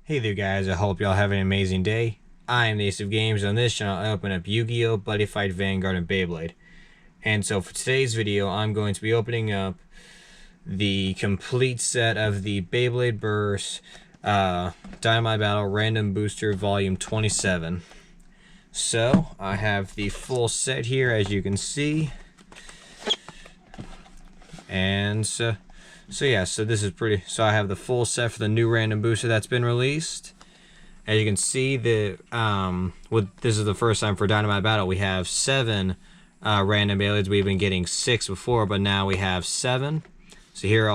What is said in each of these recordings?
Hey there guys, I hope y'all have an amazing day. I am the Ace of Games. On this channel I open up Yu-Gi-Oh!, Bloody Fight, Vanguard, and Beyblade. And so for today's video I'm going to be opening up the complete set of the Beyblade Burst Dynamite Battle Random Booster Volume 27. So I have the full set here, as you can see. And so this is pretty. So I have the full set for the new random booster that's been released. As you can see, this is the first time for Dynamite Battle. We have 7 random Beyblades. We've been getting 6 before, but now we have 7. So here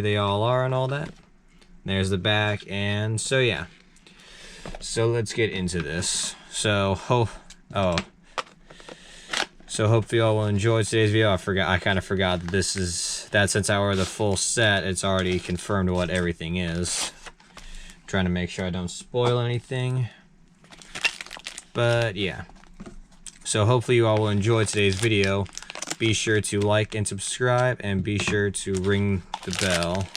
they all are and all that. There's the back, and so yeah. So let's get into this. So hopefully y'all will enjoy today's video. I kind of forgot that since I ordered the full set, it's already confirmed what everything is. Trying to make sure I don't spoil anything. But yeah. So hopefully you all will enjoy today's video. Be sure to like and subscribe, and be sure to ring the bell.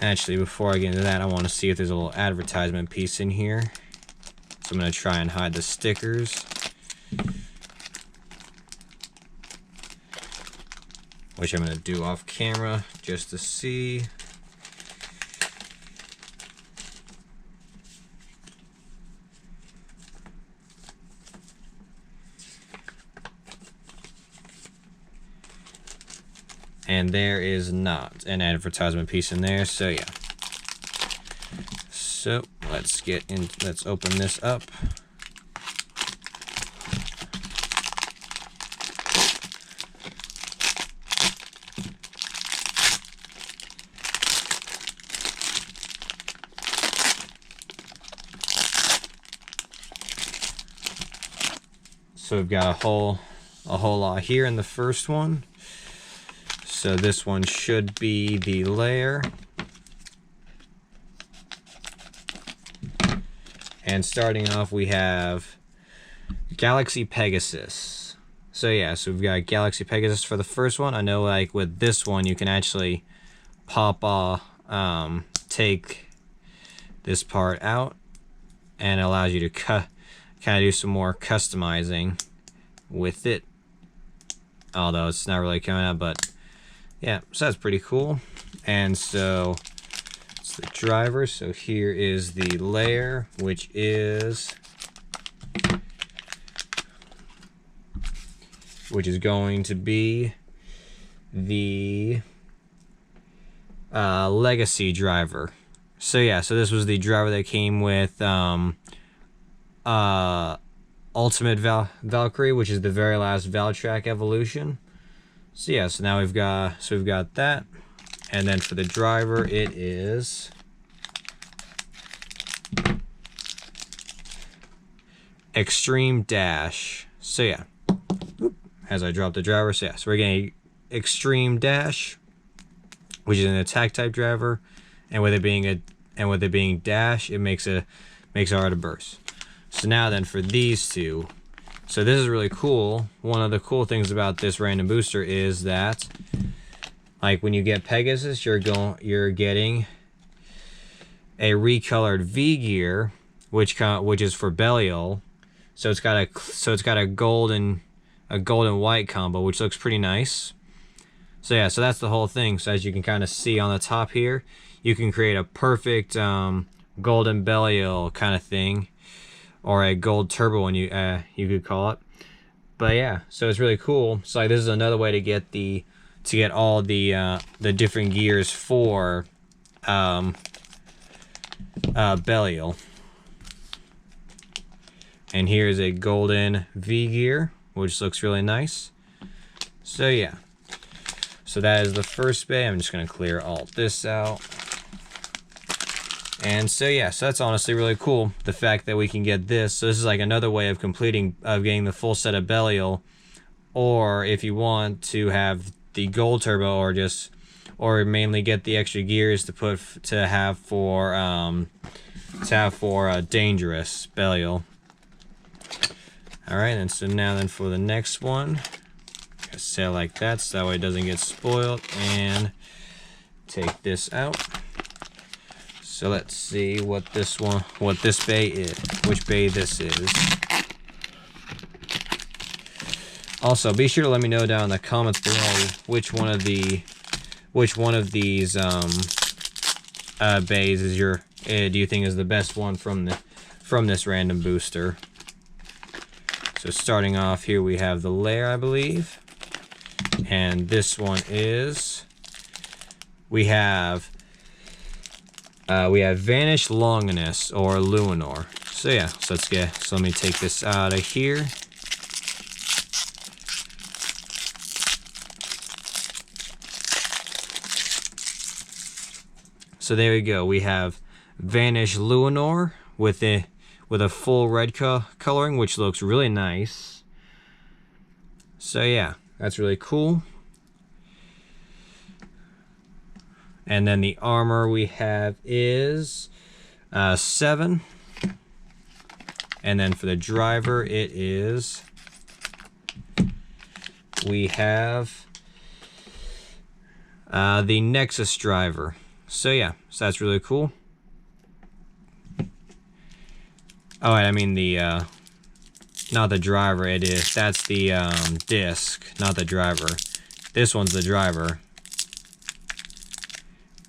Actually, before I get into that, I want to see if there's a little advertisement piece in here. So I'm going to try and hide the stickers, which I'm going to do off camera just to see. And there is not an advertisement piece in there, so yeah. So let's open this up. So we've got a whole lot here in the first one. So this one should be the layer. And starting off, we have Galaxy Pegasus. So yeah, so we've got Galaxy Pegasus for the first one. I know, like with this one, you can actually take this part out, and it allows you to kind of do some more customizing with it. Although it's not really coming out, but yeah, so that's pretty cool. And so it's the driver. So here is the layer, which is going to be the legacy driver. So yeah, so this was the driver that came with Ultimate Valkyrie, which is the very last Valtrack evolution. So yeah, so now we've got that, and then for the driver it is Extreme Dash. So yeah, as I drop the driver, so yeah, so we're getting Extreme Dash, which is an attack type driver, and with it being dash, it makes it harder to burst. So now then for these two. So this is really cool. One of the cool things about this random booster is that, like, when you get Pegasus, you're getting a recolored V gear, which is for Belial. So it's got a gold and white combo, which looks pretty nice. So yeah, so that's the whole thing. So as you can kind of see on the top here, you can create a perfect golden Belial kind of thing, or a gold turbo one, you could call it. But yeah, so it's really cool. So like, this is another way to get all the different gears for Belial. And here's a golden V gear, which looks really nice. So yeah, so that is the first bay. I'm just gonna clear all this out. And so yeah, so that's honestly really cool, the fact that we can get this. So this is like another way of getting the full set of Belial, or if you want to have the gold turbo, or mainly get the extra gears to have for dangerous Belial. All right, and so now then for the next one, set it like that, so that way it doesn't get spoiled, and take this out. So let's see what this bay is, which bay this is. Also, be sure to let me know down in the comments below which one of these bays is do you think is the best one from this random booster. So starting off here, we have the lair, I believe, and this one is we have Vanish Longinus or Luminor. So yeah, so let me take this out of here. So there we go. We have Vanish Luminor with a full red coloring, which looks really nice. So yeah, that's really cool. And then the armor we have is 7. And then for the driver, we have the Nexus driver. So yeah, so that's really cool. Oh, I mean not the driver. That's the disc, not the driver. This one's the driver.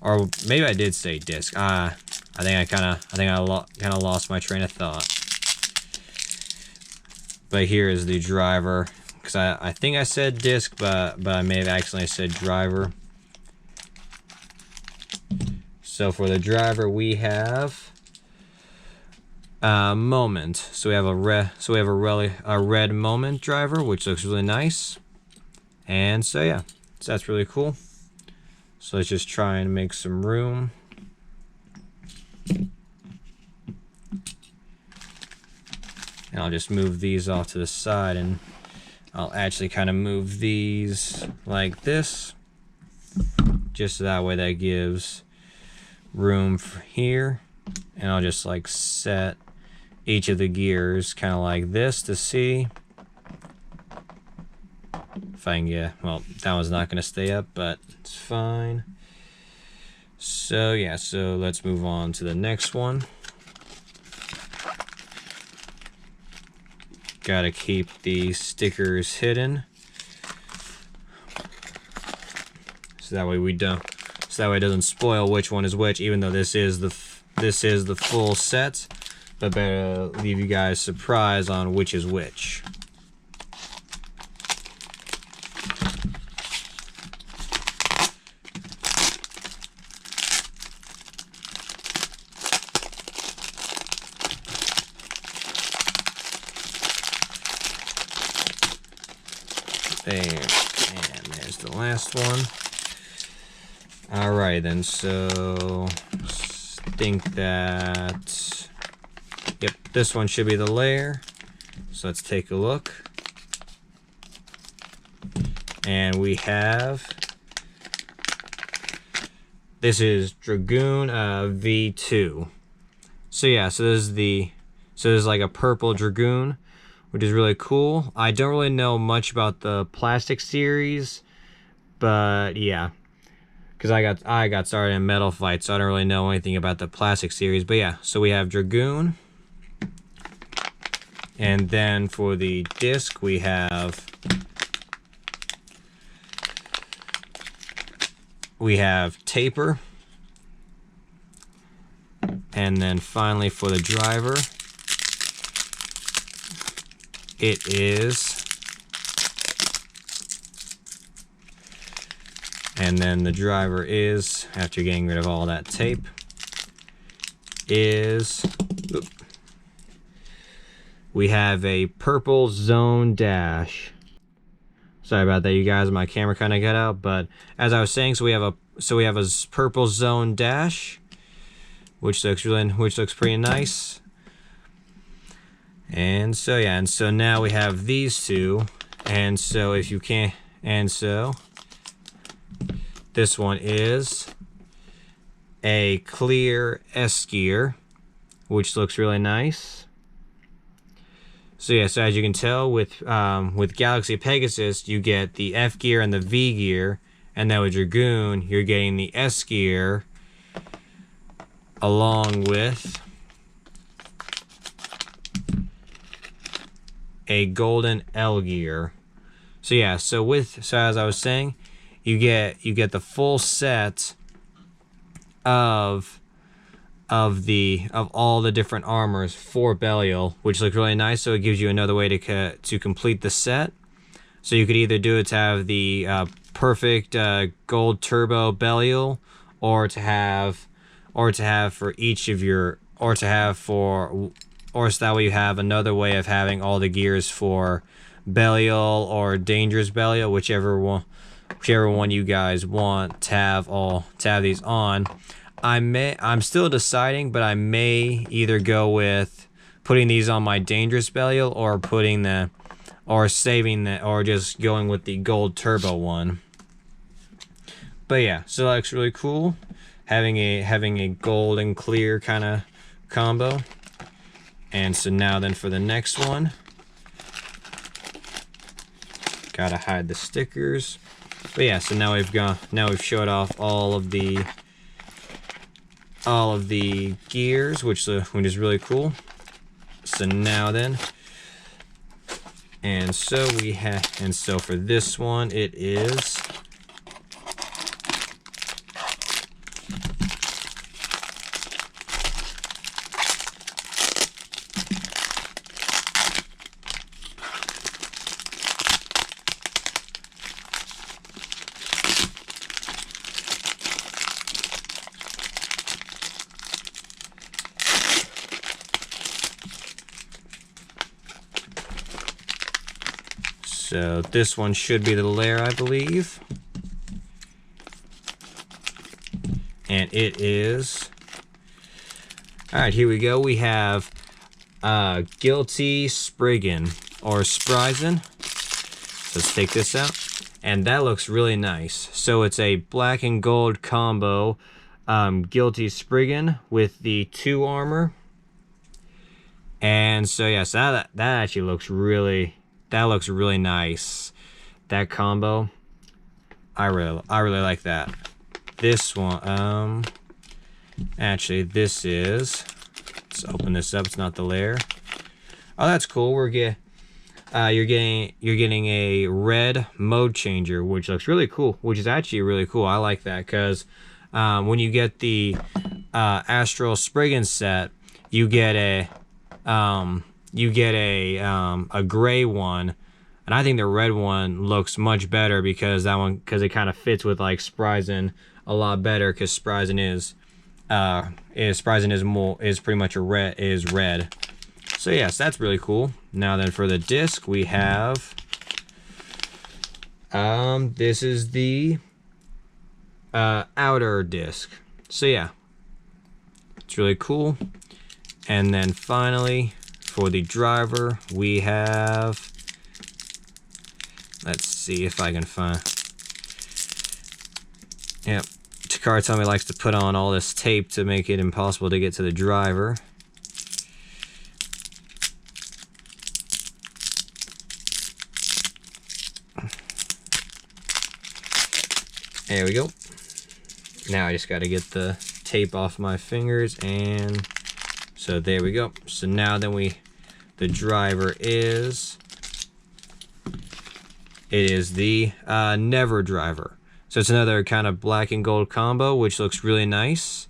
Or maybe I did say disc. I think I kind of lost my train of thought. But here is the driver, because I think I said disc, but I may have accidentally said driver. So for the driver, we have moment. So we have a red moment driver, which looks really nice. And so yeah, so that's really cool. So let's just try and make some room. And I'll just move these off to the side, and I'll actually kind of move these like this, just so that way that gives room for here. And I'll just like set each of the gears kind of like this to see if I can get, well, that one's not going to stay up, but it's fine. So yeah, so let's move on to the next one. Gotta keep the stickers hidden, so that way it doesn't spoil which one is which, even though this is the full set, but better leave you guys surprised on which is which. There, and there's the last one. Alright then, so think that, yep, this one should be the layer. So let's take a look. And we have, this is Dragoon V2. So yeah, so this is like a purple Dragoon, which is really cool. I don't really know much about the plastic series, but yeah, because I got started in Metal Fight, so I don't really know anything about the plastic series. But yeah, so we have Dragoon, and then for the disc we have Taper, and then finally for the driver, it is, and then the driver is, after getting rid of all that tape, is, we have a purple zone dash. Sorry about that, you guys. My camera kind of got out, but as I was saying, so we have a purple zone dash, which looks pretty nice. And so yeah, and so now we have these two, and so if you can, and so this one is a clear S gear, which looks really nice. So yeah, so as you can tell, with Galaxy Pegasus, you get the F gear and the V gear, and then with Dragoon, you're getting the S gear along with a golden L gear. So yeah, so as I was saying, you get the full set of all the different armors for Belial, which looks really nice. So it gives you another way to complete the set. So you could either do it to have the perfect gold turbo Belial, or to have for each of your, or so that way you have another way of having all the gears for Belial or Dangerous Belial, whichever one you guys want to have these on. I'm still deciding, but I may either go with putting these on my Dangerous Belial, or or just going with the gold turbo one. But yeah, so that looks really cool, having a gold and clear kind of combo. And so now then for the next one, gotta hide the stickers. But yeah, so now we've showed off all of the gears, which is really cool. So now then, and so for this one, it is so this one should be the lair, I believe. And it is. Alright, here we go. We have Guilty Spriggan, or Spriggan. Let's take this out. And that looks really nice. So it's a black and gold combo. Guilty Spriggan with the 2 armor. And so yeah, so that actually looks really nice. That combo, I really like that. This one, actually this is, let's open this up. It's not the lair. Oh, that's cool. You're getting a red mode changer, which looks really cool. Which is actually really cool. I like that because when you get the Astral Spriggan set, you get a gray one, and I think the red one looks much better because it kind of fits with like Spriggan a lot better, because Spriggan is pretty much red. So yes, that's really cool. Now then for the disc, we have this is the outer disc. So yeah, it's really cool. And then finally, for the driver, we have, let's see if I can find, yep, Takara told me likes to put on all this tape to make it impossible to get to the driver. There we go. Now I just got to get the tape off my fingers, and so there we go. So now then the driver is, it is the Never driver. So it's another kind of black and gold combo, which looks really nice.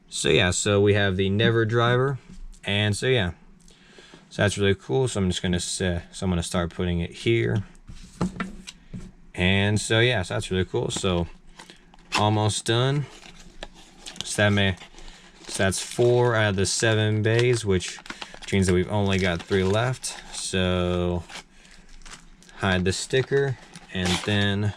So yeah, so we have the Never driver, and so yeah, so that's really cool. So I'm just gonna start putting it here, and so yeah, so that's really cool. So almost done. So that's 4 out of the 7 bays, which means that we've only got 3 left. So hide the sticker, and then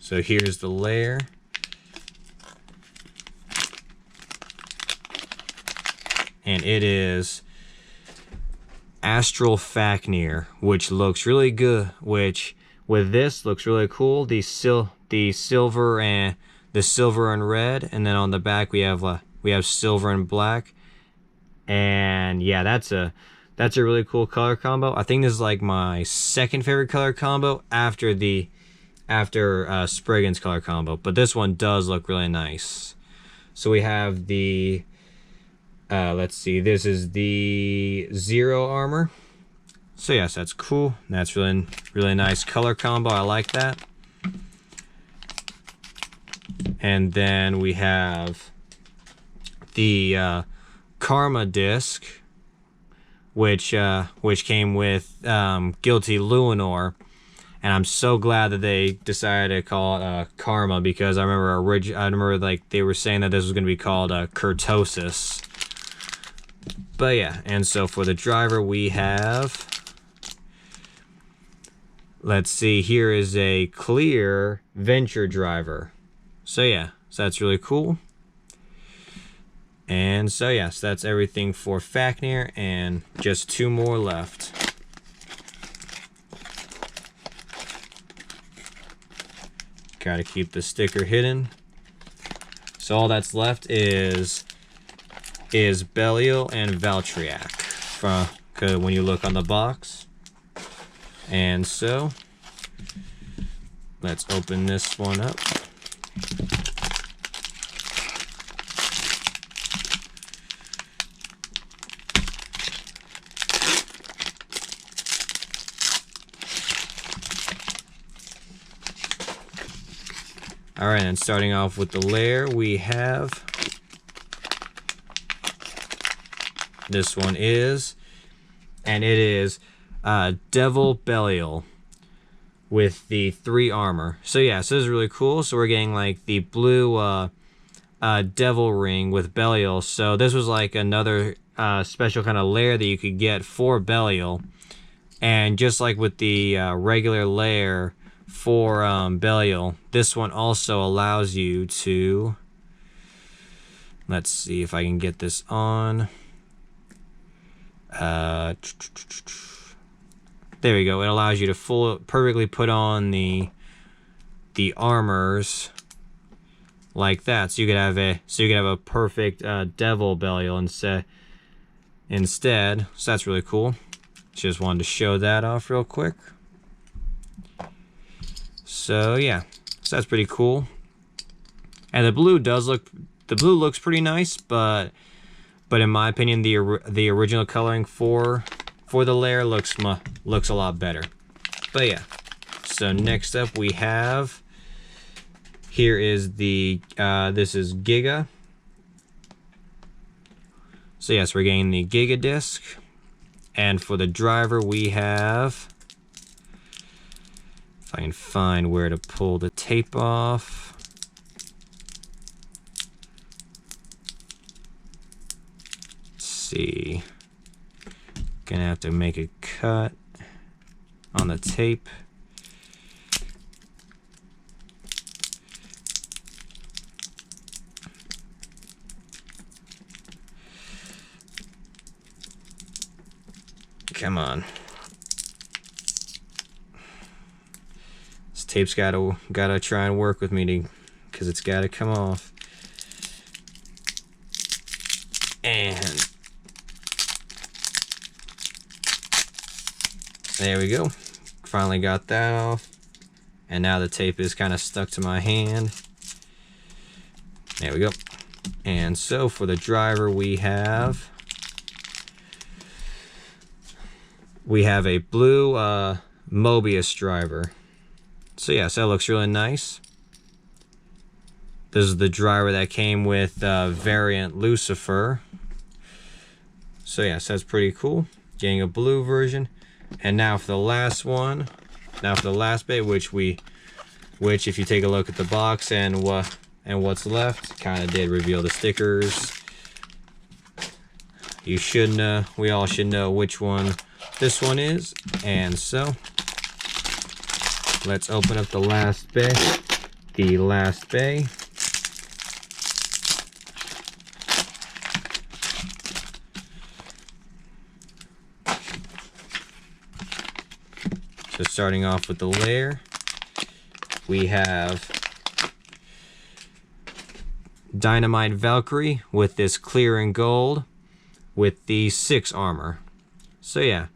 so here's the layer. And it is Astral Fafnir, which looks really good, which with this looks really cool. The the silver and red, and then on the back we have silver and black. And yeah, that's a really cool color combo. I think this is like my second favorite color combo after Spriggan's color combo, but this one does look really nice. So we have the let's see, this is the Zero armor. So yes, that's cool. That's really nice color combo. I like that. And then we have the Karma disc, which came with Guilty Luminor, and I'm so glad that they decided to call it Karma, because I remember like they were saying that this was going to be called Kurtosis. But yeah, and so for the driver we have, let's see, here is a clear Venture driver. So yeah, so that's really cool. And so yes, that's everything for Fafnir, and just 2 more left. Gotta keep the sticker hidden. So all that's left is Belial and Valtryek, when you look on the box. And so let's open this one up. Alright, and starting off with the lair, we have, this one is, and it is Devil Belial with the 3 armor. So yeah, so this is really cool. So we're getting like the blue devil ring with Belial. So this was like another special kind of lair that you could get for Belial. And just like with the regular lair for Belial, this one also allows you to, let's see if I can get this on. There we go. It allows you to perfectly put on the armors like that. So you could have a perfect Devil Belial instead. So that's really cool. Just wanted to show that off real quick. So yeah, so that's pretty cool. And the blue looks pretty nice, but in my opinion, the original coloring for the lair looks a lot better. But yeah, so next up we have, here is the this is Giga. So yes, we're getting the Giga disc. And for the driver we have, if I can find where to pull the tape off. Let's see. Gonna have to make a cut on the tape. Come on. This tape's gotta try and work with me because it's gotta come off. And there we go. Finally got that off. And now the tape is kind of stuck to my hand. There we go. And so for the driver we have a blue Mobius driver. So yeah, so that looks really nice. This is the driver that came with variant Lucifer. So yeah, so that's pretty cool. Getting a blue version. And now for the last one. Now for the last bit, which if you take a look at the box and what's left, kind of did reveal the stickers. You should know, we all should know which one this one is. And so let's open up the last bay. The last bay. So starting off with the lair, we have Dynamite Valkyrie with this clear and gold with the 6 armor. So yeah.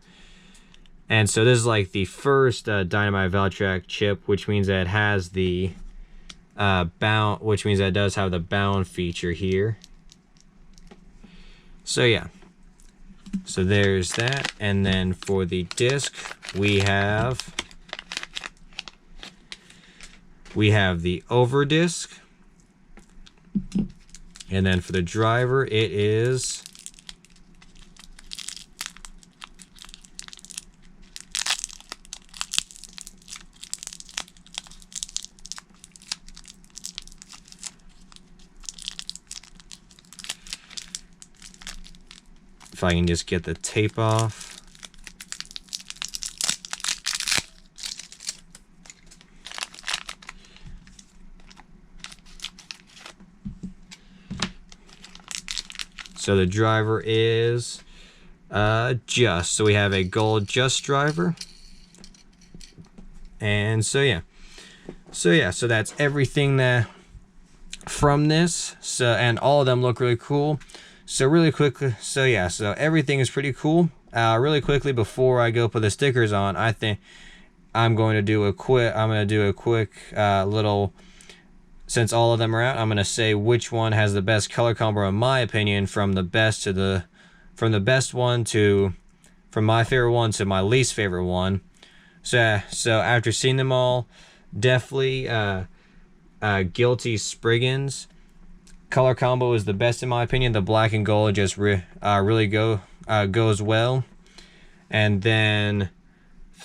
And so this is like the first Dynamite Valkyrie chip, which means that it has the bound, which means that it does have the bound feature here. So yeah. So there's that. And then for the disc, we have the over disc. And then for the driver, it is if I can just get the tape off. So the driver is just. So we have a gold just driver. And so yeah. So that's everything that from this. So, and all of them look really cool. So really quickly, so yeah, so everything is pretty cool. Really quickly before I go put the stickers on, I think I'm going to do a quick little, since all of them are out, I'm going to say which one has the best color combo in my opinion, from the best one to, from my favorite one to my least favorite one. So after seeing them all, definitely Guilty Spriggan's color combo is the best in my opinion. The black and gold just really goes well. And then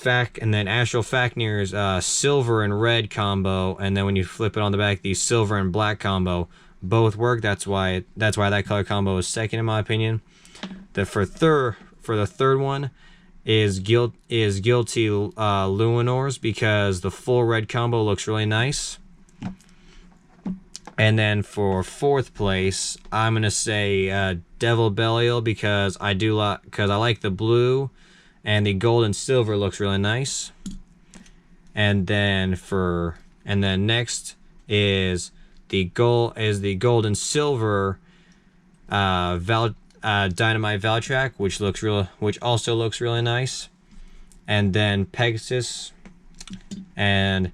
Astral Fafnir's silver and red combo, and then when you flip it on the back, the silver and black combo both work. That's why that color combo is second in my opinion. For the third one is Guilty Luminor's, because the full red combo looks really nice. And then for fourth place, I'm gonna say Devil Belial, because I like the blue, and the gold and silver looks really nice. And then next is the gold and silver Dynamite Valkyrie, which also looks really nice. And then Pegasus and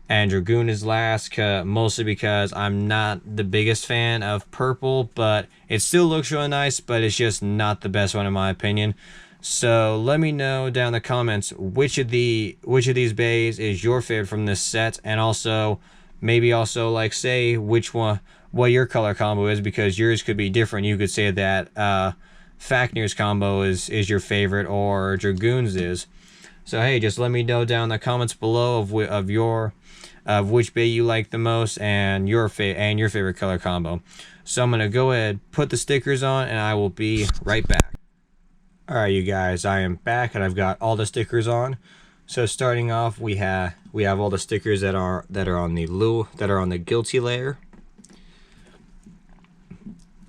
Dragoon is last, mostly because I'm not the biggest fan of purple, but it still looks really nice, but it's just not the best one in my opinion. So let me know down in the comments which of these bays is your favorite from this set, and also maybe like say what your color combo is, because yours could be different. You could say that Fafnir's combo is your favorite, or Dragoon's is. So hey, just let me know down in the comments below of which bay you like the most, and your favorite color combo. So I'm gonna go ahead, put the stickers on, and I will be right back. Alright you guys, I am back and I've got all the stickers on. So starting off, we have all the stickers that are on the Guilty layer.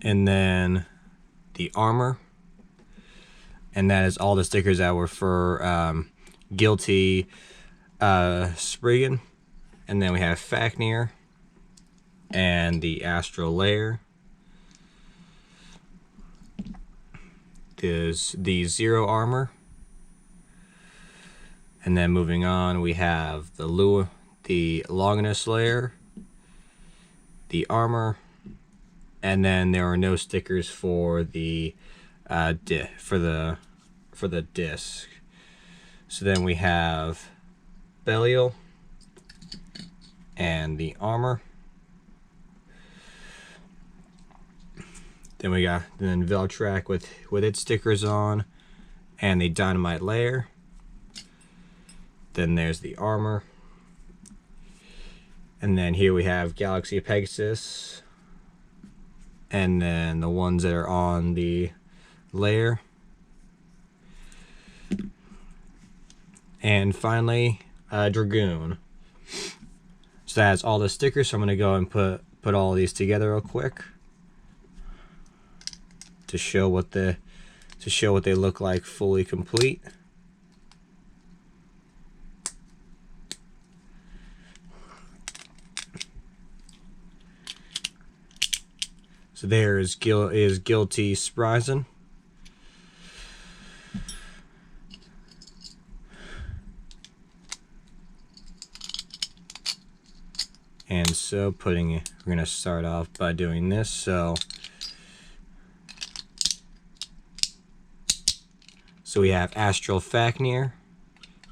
And then the armor. And that is all the stickers that were for Guilty Spriggan. And then we have Fafnir and the Astral layer. Is the Zero armor. And then moving on, we have the Longinus layer, the armor, and then there are no stickers for the disc. So then we have Belial and the armor. Then we got Valkyrie with its stickers on, and the Dynamite layer. Then there's the armor. And then here we have Galaxy Pegasus. And then the ones that are on the layer. And finally, Dragoon. So that's all the stickers. So I'm gonna go and put all these together real quick to show what they look like fully complete. So there is Guilty Spriggan. And so we're going to start off by doing this. So we have Astral Fafnir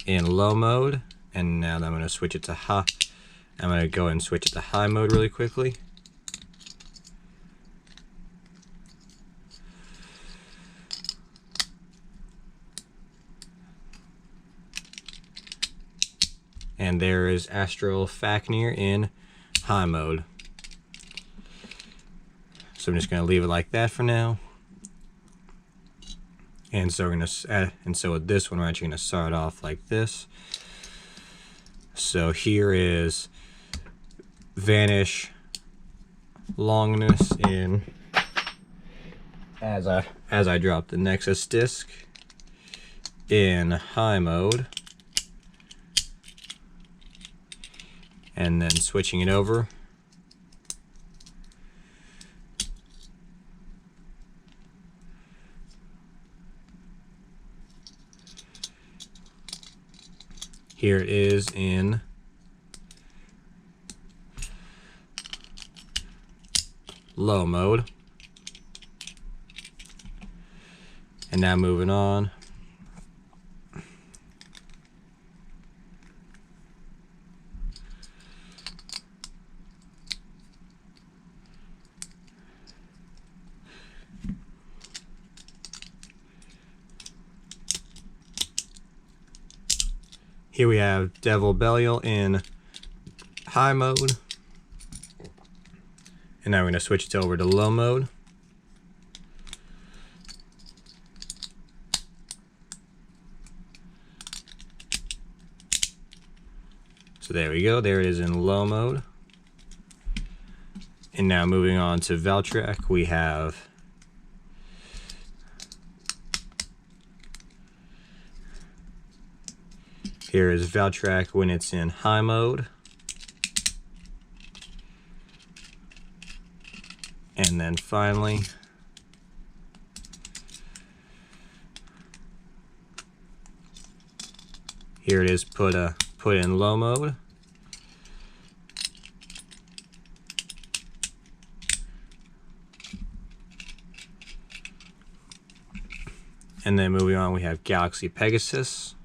in low mode, and now I'm going to switch it to high. I'm going to go ahead and switch it to high mode really quickly. And there is Astral Fafnir in high mode. So I'm just going to leave it like that for now. And so with this one, we're actually going to start off like this. So here is Vanish Longness in as I drop the Nexus disc in high mode, and then switching it over. Here it is in low mode. And now moving on. Here we have Devil Belial in high mode. And now we're going to switch it over to low mode. So there we go, there it is in low mode. And now moving on to Valtrak, we have here is Valtrak when it's in high mode. And then finally, here it is put in low mode. And then moving on, we have Galaxy Pegasus.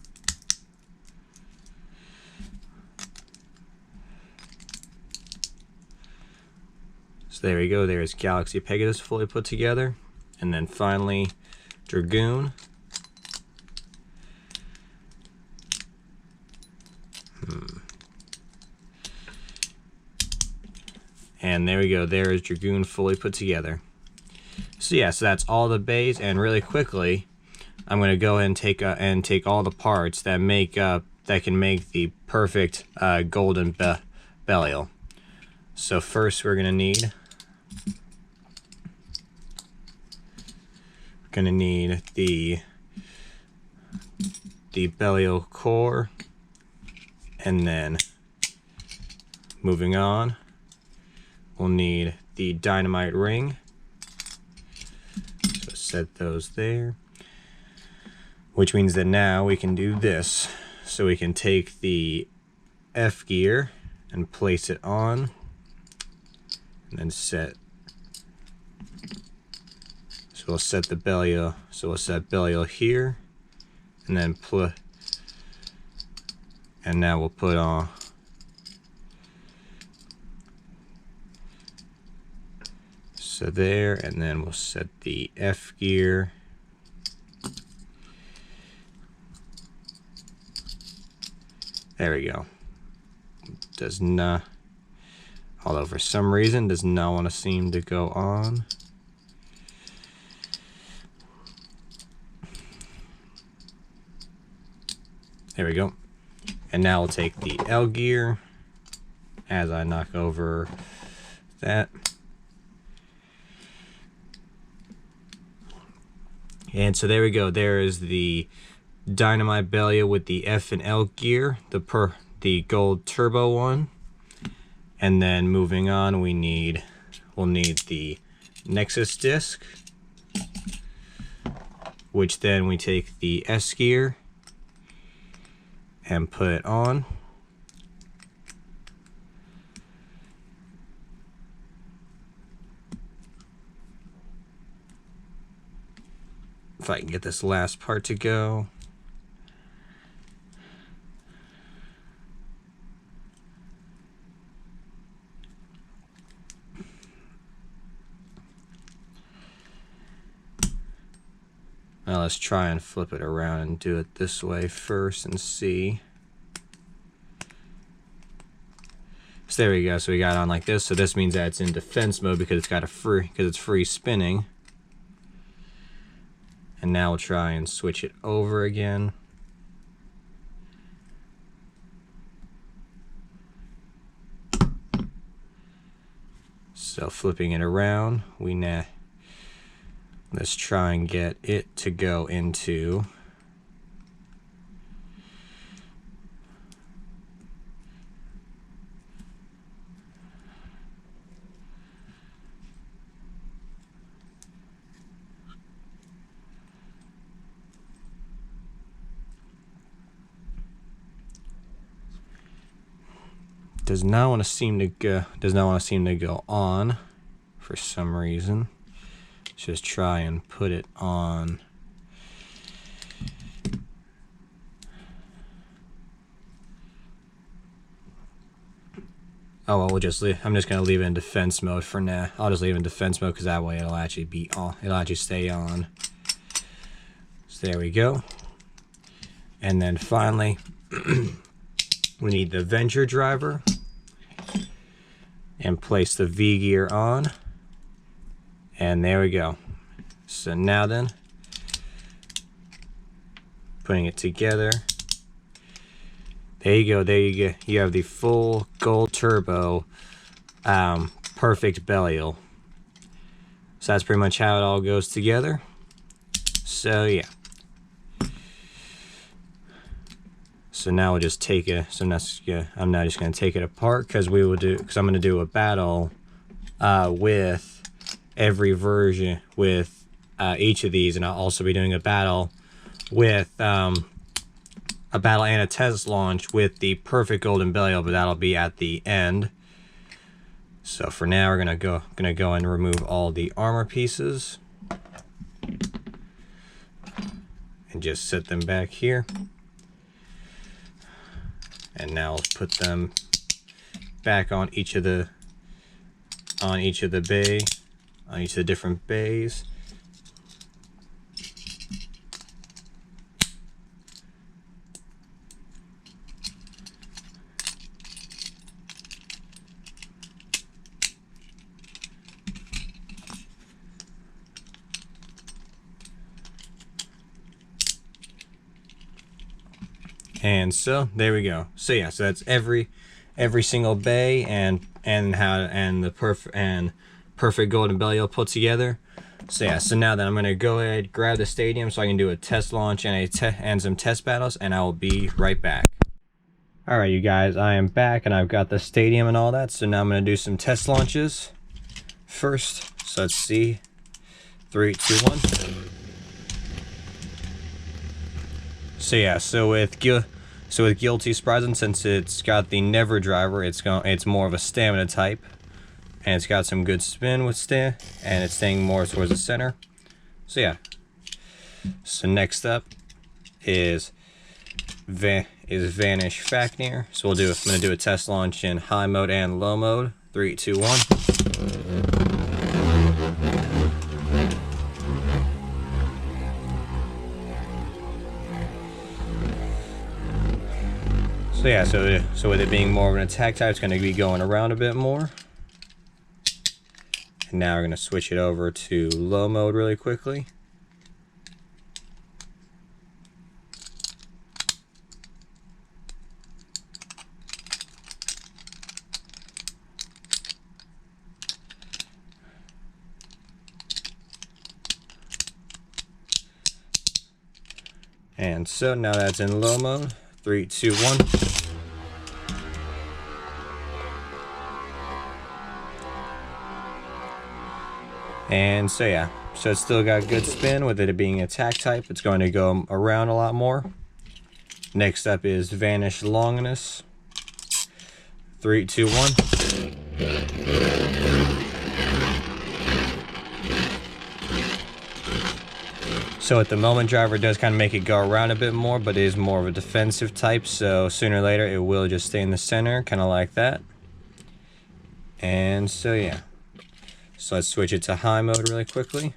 So there we go, there's Galaxy Pegasus fully put together. And then finally, Dragoon. And there we go, there is Dragoon fully put together. So yeah, so that's all the bays, and really quickly, I'm going to go ahead and take all the parts that can make the perfect golden Belial. So first we're going to need the Belial core, and then moving on, we'll need the dynamite ring. So set those there, which means that now we can do this. So we can take the F gear and place it on, and then set. So we'll set the Belial. So we'll set Belial here, and then and now we'll put on. So there, and then we'll set the F gear. There we go. Does not, although for some reason does not want to seem to go on. There we go. And now we'll take the L gear as I knock over that. And so there we go. There is the Dynamite Belial with the F and L gear, the gold turbo one. And then moving on, we'll need the Nexus disc, which then we take the S gear and put it on. If I can get this last part to go. Now let's try and flip it around and do it this way first and see. So there we go. So we got it on like this. So this means that it's in defense mode because it's free spinning. And now we'll try and switch it over again. So flipping it around, let's try and get it to go into does not want to seem to go on for some reason. Let's just try and put it on. Oh well, I'm just gonna leave it in defense mode for now. I'll just leave it in defense mode because that way it'll actually be on. It'll actually stay on. So there we go. And then finally, we need the Venture driver and place the V gear on. And there we go. So now then, putting it together. There you go, there you go. You have the full gold turbo perfect Belial. So that's pretty much how it all goes together. So yeah. So now we'll just take it. So that's, yeah, I'm now just going to take it apart because I'm going to do a battle with every version with each of these, and I'll also be doing a battle with and a test launch with the perfect golden Belial, but that'll be at the end. So for now, we're gonna go and remove all the armor pieces and just set them back here. And now I'll put them back on each of the different bays. And so there we go. So yeah, so that's every single bay and the perfect golden Belial put together. So yeah, so now then I'm gonna go ahead, grab the stadium so I can do a test launch and some test battles, and I will be right back. All right, you guys, I am back and I've got the stadium and all that. So now I'm gonna do some test launches first. So let's see, 3, 2, 1. So yeah, so with Guilty Spriggan, since it's got the Never driver, it's more of a stamina type, and it's got some good spin with and it's staying more towards the center. So yeah. So next up is Vanish Fafnir. So I'm gonna do a test launch in high mode and low mode. 3, 2, 1. So yeah, so with it being more of an attack type, it's going to be going around a bit more. And now we're going to switch it over to low mode really quickly. And so now that's in low mode. 3, 2, 1. And so yeah, so it's still got good spin with it being attack type. It's going to go around a lot more. Next up is Vanish Longinus. 3, 2, 1. So at the moment, driver does kind of make it go around a bit more, but it is more of a defensive type, so sooner or later it will just stay in the center, kind of like that. And so yeah, so let's switch it to high mode really quickly.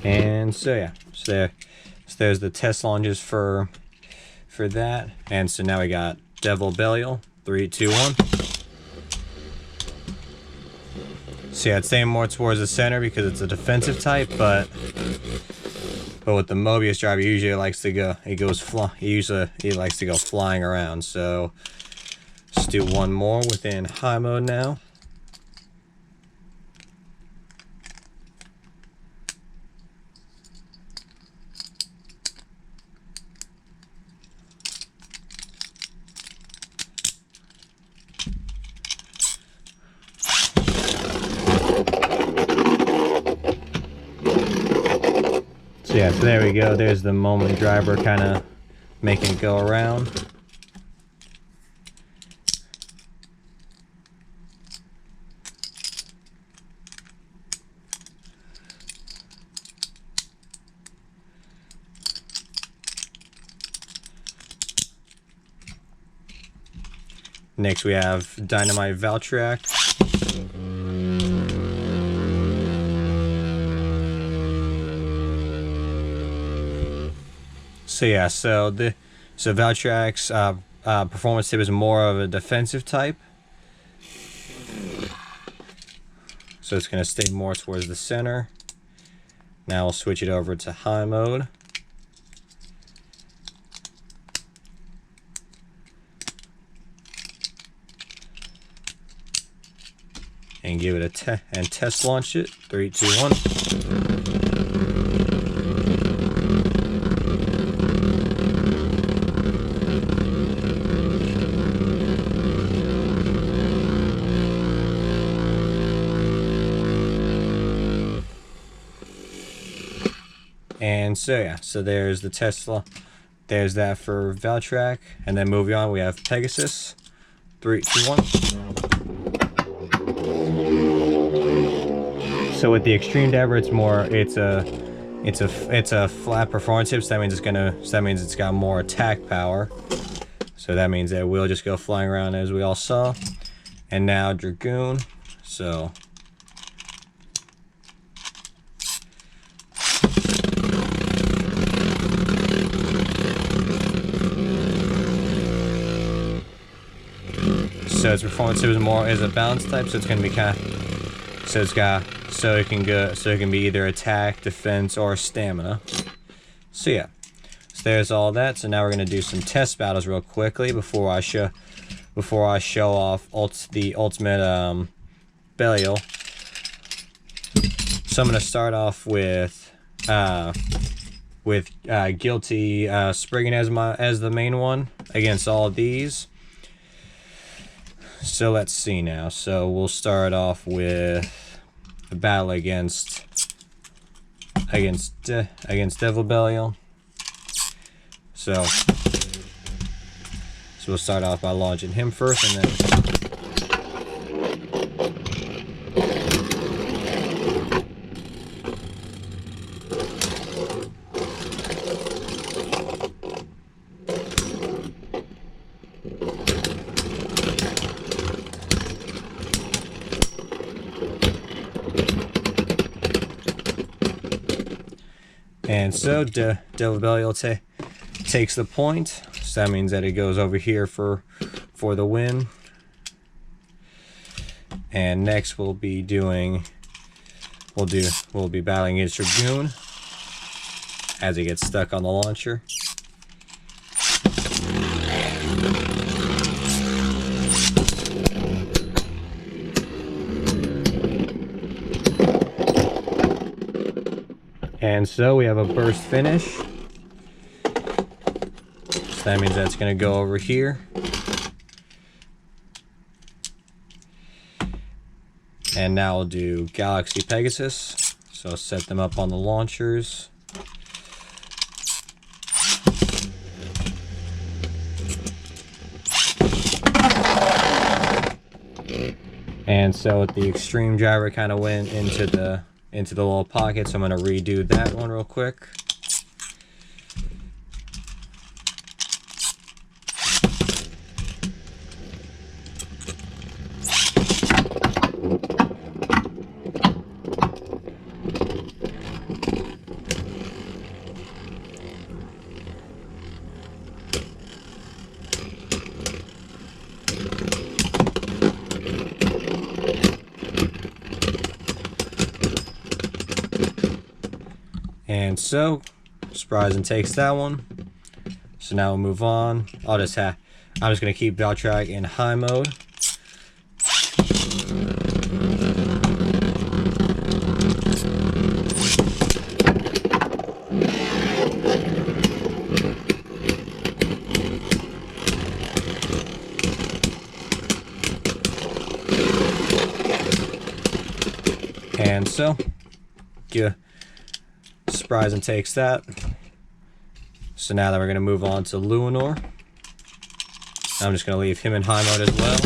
And so yeah, so there's the test launches for that. And so now we got Devil Belial. 3, 2, 1. So yeah, it's staying more towards the center because it's a defensive type, but with the Mobius driver, he usually likes to go. He likes to go flying around. So let's do one more within high mode now. So yeah, so there we go. There's the moment driver kind of making it go around. Next we have Dynamite Valtryek. So yeah, so Valtryek's performance tip is more of a defensive type. So it's going to stay more towards the center. Now we'll switch it over to high mode. And give it a test launch it. 3, 2, 1. And so yeah, so there's the Tesla. There's that for Valtryek. And then moving on, we have Pegasus. 3, 2, 1. So with the extreme diver, it's a flat performance tip. So that means it's got more attack power. So that means that it will just go flying around as we all saw. And now Dragoon. So its performance tip is a balance type, so it's gonna be it can be either attack, defense, or stamina. So yeah, so there's all that. So now we're gonna do some test battles real quickly before I show off the ultimate Belial. So I'm gonna start off with Guilty Spriggan as the main one against all of these. So let's see now. So we'll start off with a battle against Devil Belial. So we'll start off by launching him first, and then so Devil Belial takes the point. So that means that it goes over here for the win. And next we'll be doing we'll be battling against Dragoon as he gets stuck on the launcher. And so we have a burst finish. So that means that's going to go over here. And now we'll do Galaxy Pegasus. So set them up on the launchers. And so the extreme driver kind of went into the little pocket, so I'm going to redo that one real quick. And so Spriggan takes that one. So now we'll move on. I'm just gonna keep Valtrak in high mode. And so Spriggan takes that. So now that we're going to move on to Luminor. I'm just going to leave him in high mode as well.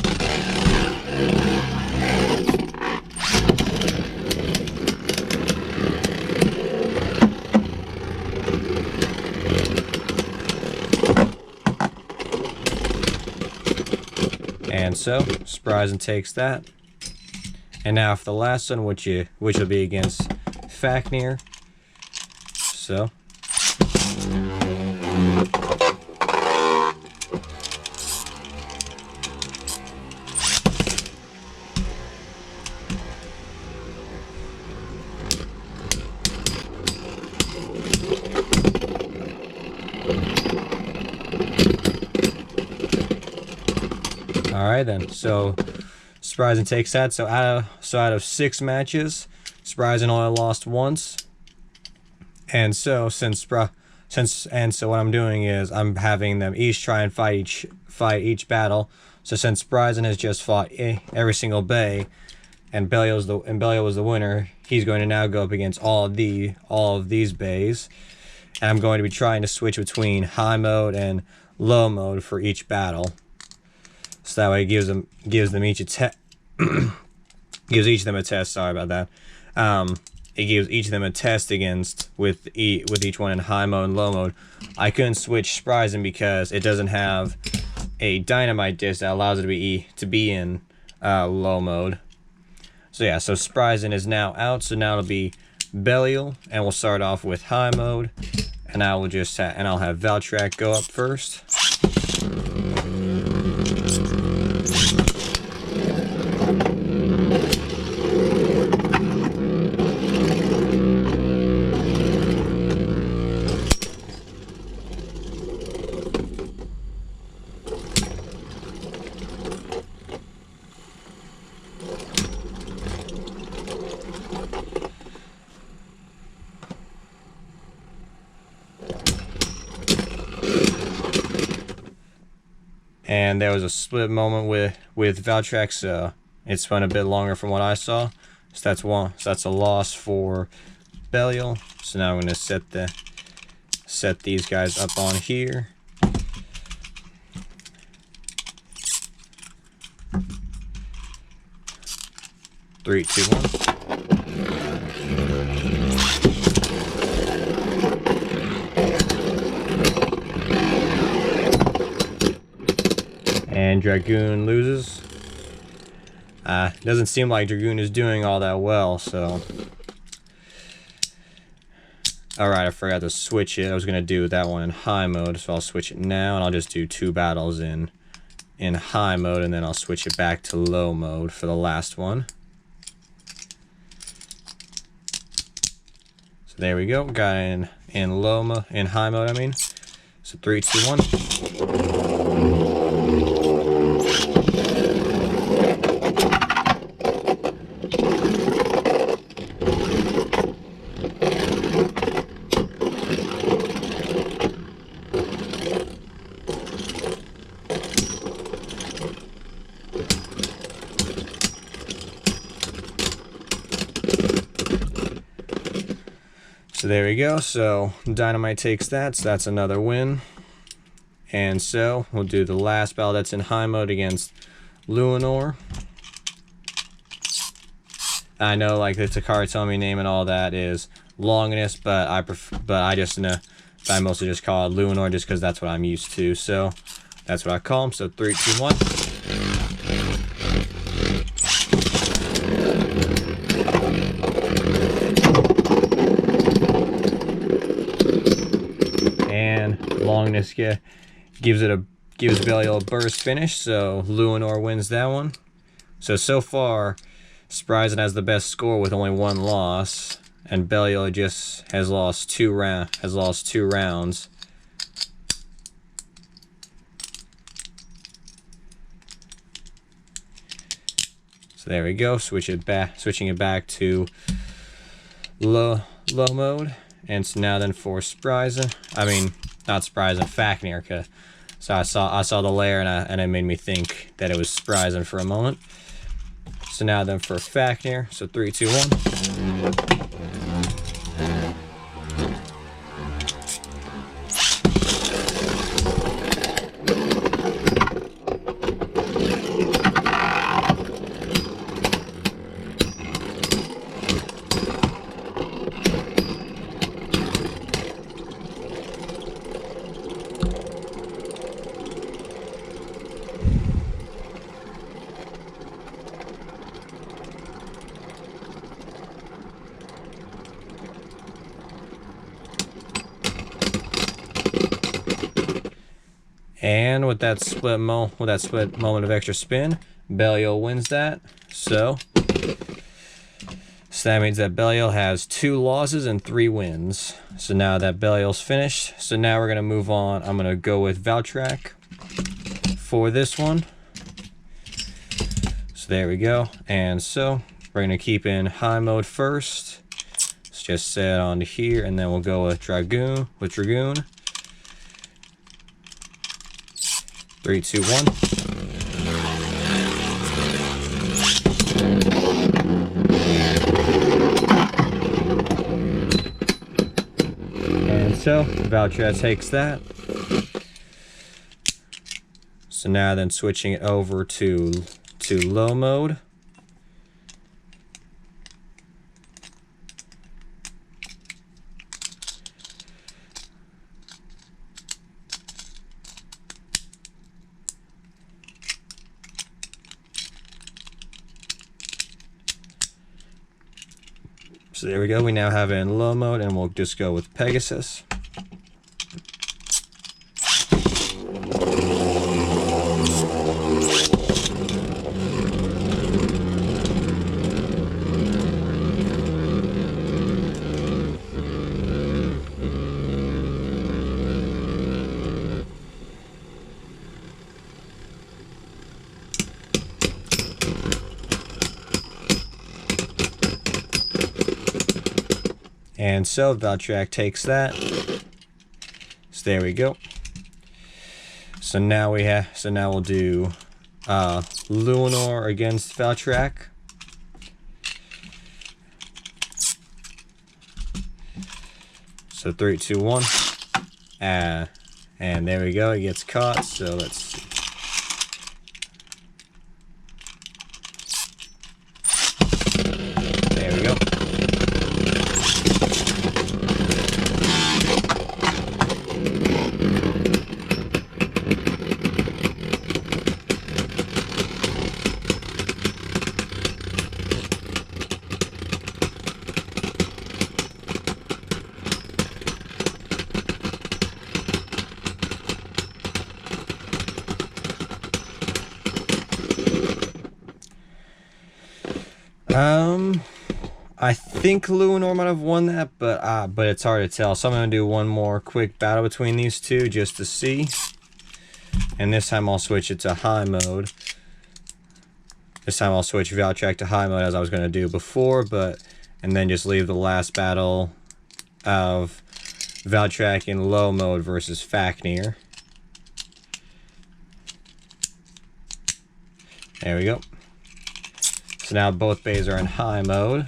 And so Spriggan takes that. And now for the last one, which will be against Fafnir. So alright then, so Spriggan takes that. So out of 6 matches, Spriggan only lost once. And so what I'm doing is I'm having them each try and fight each battle. So since Spriggan has just fought every single bay, and Belial was the winner, he's going to now go up against all of these bays. And I'm going to be trying to switch between high mode and low mode for each battle. So that way it gives them each a test. Gives each of them a test. Sorry about that. It gives each of them a test with each one in high mode and low mode. I couldn't switch Spriggan because it doesn't have a dynamite disc that allows it to be in low mode. So yeah, so Spriggan is now out. So now it'll be Belial, and we'll start off with high mode, and I'll have Valtrak go up first. And there was a split moment with Valtrak, so it spun a bit longer from what I saw. So that's one. So that's a loss for Belial. So now I'm going to set these guys up on here. Three, two, one. And Dragoon loses. Doesn't seem like Dragoon is doing all that well, so. Alright, I forgot to switch it. I was going to do that one in high mode, so I'll switch it now, and I'll just do 2 battles in high mode, and then I'll switch it back to low mode for the last one. there we go. Got in high mode, I mean. So 3, 2, 1. So there we go. So Dynamite takes that, so that's another win. And so we'll do the last battle that's in high mode against Luminor. I know, like, the Takara name and all that is Longinus, but I mostly just call it Luminor just because that's what I'm used to. So that's what I call him. So 3, 2, 1. And Longinus gives Belial a burst finish, so Luminor wins that one. So far, Spriggan has the best score with only 1 loss, and Belial just has lost 2 rounds. So there we go. Switching it back to low mode. And so now then for Spriggan, I mean, not Spriggan, Fafnir. So I saw the layer and it made me think that it was Spriggan for a moment. So now then for Fafnir, so 3, 2, 1. And with that split moment of extra spin, Belial wins that. So that means that Belial has 2 losses and 3 wins. So now that Belial's finished, so now we're gonna move on. I'm gonna go with Valtrak for this one. So there we go. And so we're gonna keep in high mode first. Let's just set it onto here, and then we'll go with Dragoon. 3, 2, 1. And so Valtrak takes that. So now then switching it over to low mode. So there we go, we now have it in low mode, and we'll just go with Pegasus. And so Valtrak takes that. So there we go. So now we'll do Luminor against Valtrak. So 3, 2, 1. And there we go, it gets caught. So let's see. There we go. I think Luminor might have won that, but it's hard to tell. So I'm gonna do one more quick battle between these two just to see. And this time I'll switch it to high mode. This time I'll switch Valtrak to high mode as I was gonna do before, and then just leave the last battle of Valtrak in low mode versus Fafnir. There we go. So now both bays are in high mode.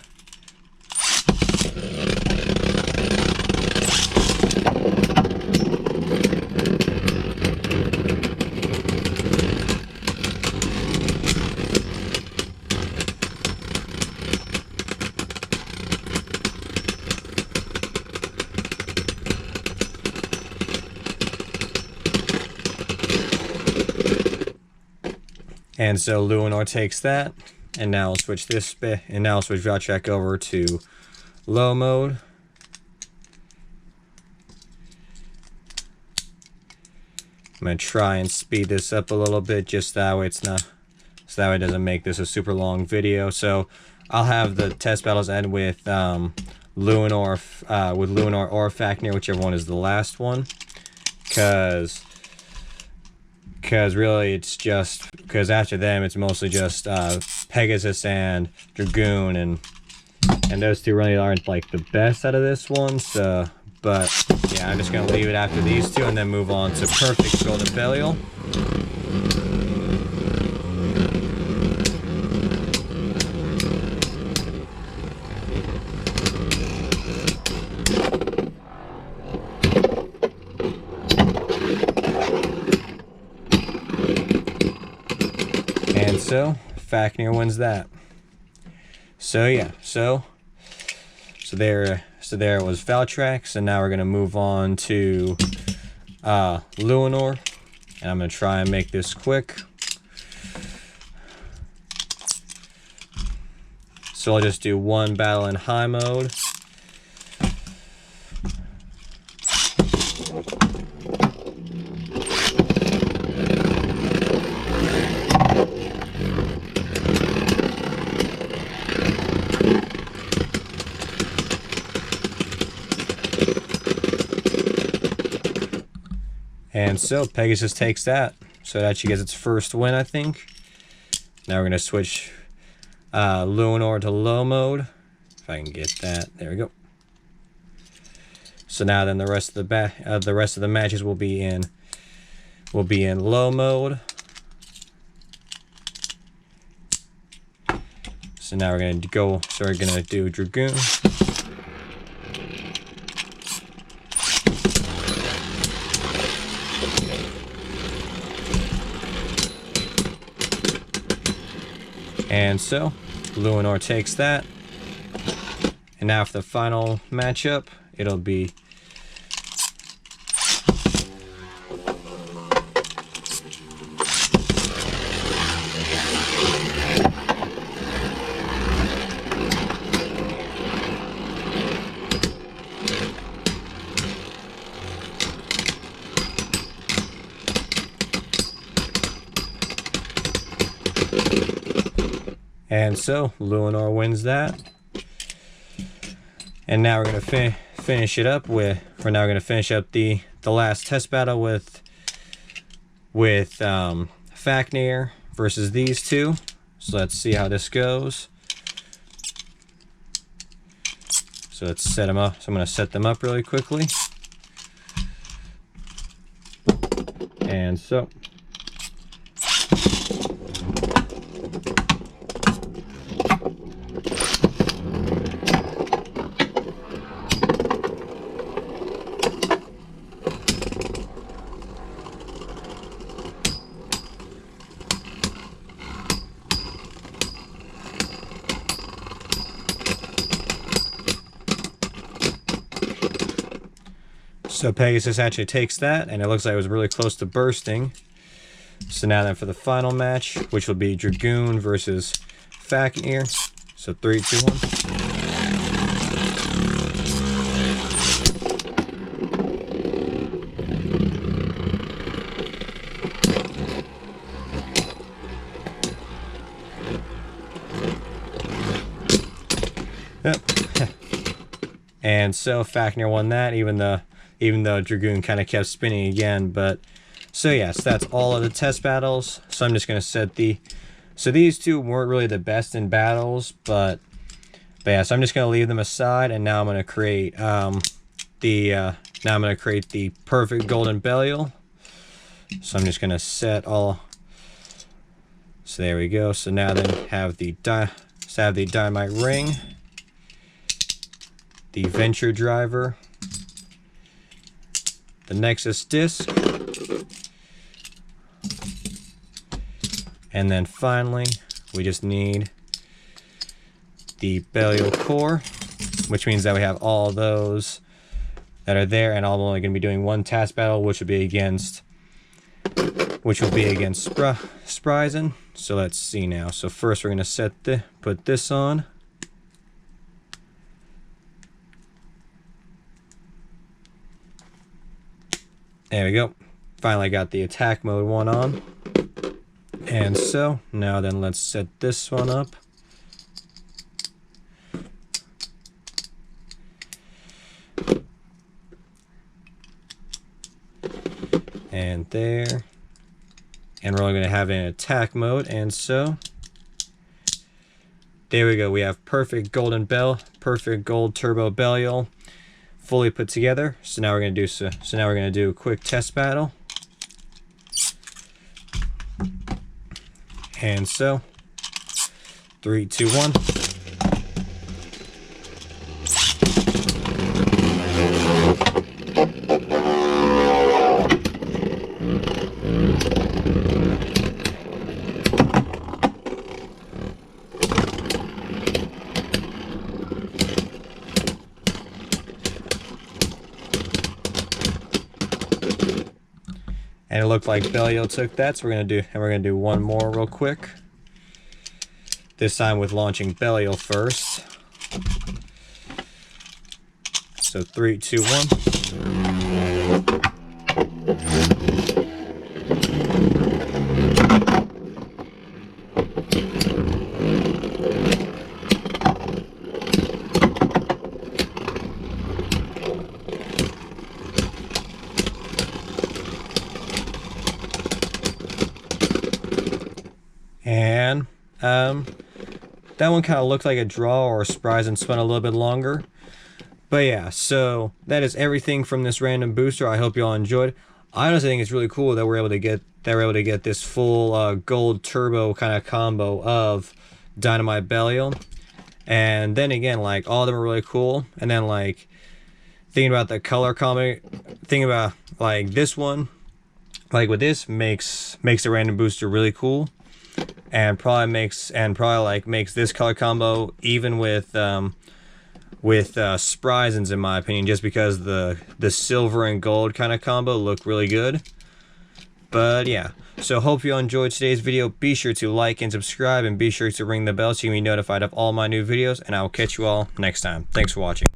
And so Luminor takes that, and now I'll switch Valtrak over to low mode. I'm gonna try and speed this up a little bit, just that way so that way it doesn't make this a super long video. So I'll have the test battles end with Luminor or Fafnir, whichever one is the last one, because really it's just because after them it's mostly just Pegasus and Dragoon, and those two really aren't like the best out of this one. So, but yeah, I'm just gonna leave it after these two and then move on to Perfect Golden Belial. And so Fafnir wins that. So yeah, so there was Valtrak. So now we're gonna move on to Luminor, and I'm gonna try and make this quick. So I'll just do one battle in high mode. And so Pegasus takes that. So it actually gets its first win, I think. Now we're gonna switch Luminor to low mode. If I can get that, there we go. So now then the rest of the matches will be in low mode. So now we're gonna do Dragoon. And so Luminor takes that. And now for the final matchup, it'll be and so Luminor wins that. And now we're gonna finish it up with. We're now gonna finish up the last test battle with Fafnir versus these two. So let's see how this goes. So let's set them up. So I'm gonna set them up really quickly. And so. So Pegasus actually takes that, and it looks like it was really close to bursting. So now then for the final match, which will be Dragoon versus Fafnir. So 3, 2, 1. Yep. And so Fafnir won that, even though Dragoon kind of kept spinning again. But so yes, that's all of the test battles. So I'm just gonna set so these two weren't really the best in battles, but yeah, so I'm just gonna leave them aside, and now I'm gonna create the perfect golden Belial. So I'm just gonna set all. So there we go. So now then have the dynamite ring, the venture driver, the Nexus disc, and then finally we just need the Belial core, which means that we have all those that are there, and I'm only going to be doing one task battle, which will be against Spriggan. So let's see now. So first we're going to put this on. There we go. Finally got the attack mode one on. And so now then let's set this one up. And there. And we're only going to have it in attack mode, and so there we go. We have perfect gold turbo Belial fully put together. So now we're going to do a quick test battle. And so 3, 2, 1. And it looked like Belial took that, so we're gonna do one more real quick. This time with launching Belial first. So 3, 2, 1. And that one kind of looked like a draw or a surprise and spun a little bit longer. But yeah, so that is everything from this random booster. I hope you all enjoyed. I honestly think it's really cool that we're able to get this full gold turbo kind of combo of Dynamite Belial. And then again, like, all of them are really cool. And then, like, thinking about the color combo, thinking about like this one, like with this makes the random booster really cool. And probably makes this color combo even with Spriggan's, in my opinion, just because the silver and gold kind of combo look really good. But yeah, so hope you all enjoyed today's video. Be sure to like and subscribe, and be sure to ring the bell so you can be notified of all my new videos, and I will catch you all next time. Thanks for watching.